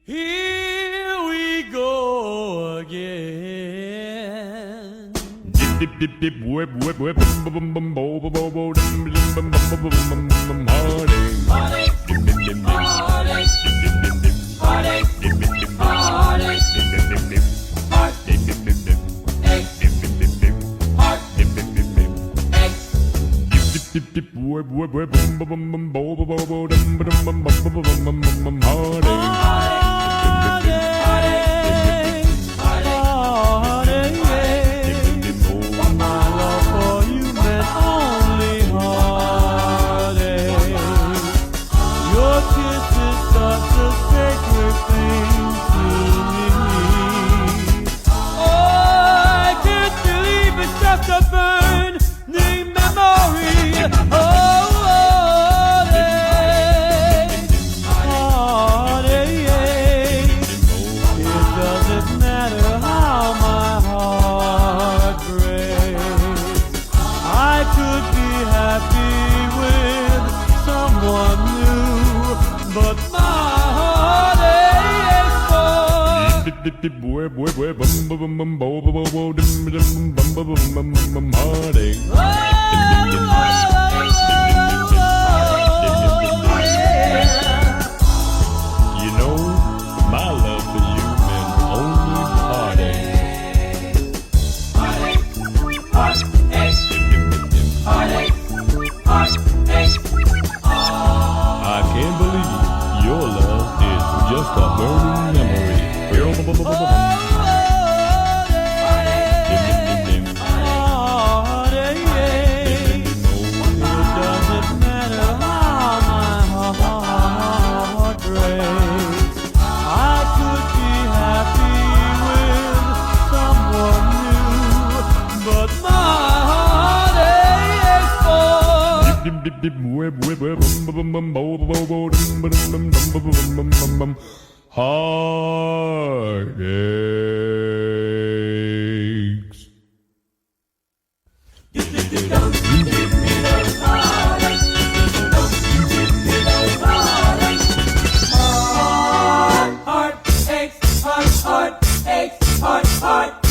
Here we go again. Dip dip dip whip whip whip bum bum bum bo bo bo bo dum bum bum bum bum bum heartache. Heartache, Dip dip dip heartache, dip dip dip dip heartache, dip dip dip heartache, dip dip dip dip heart, dip dip dip dip ache, dip dip dip dip heart, dip dip dip dip ache. dip dip dip whip whip whip bum bum bum bum bo bo bo bo dum bum bum bum bum bum bum heartache. But my heart aches for Dip dip whip whip whip bum bum bum bum bo bo bo bo dum dum bum bum bum bum bum heartache. You know, my love for you meant only heartache. heartache, heartache, heartache, heartache. I can't believe your love is just a burning memory. Dip dip whip whip whip bum bum bum bo bo bo bo dum bum bum bum bum bum bum bum heartaches. Heart aches, heart aches, heart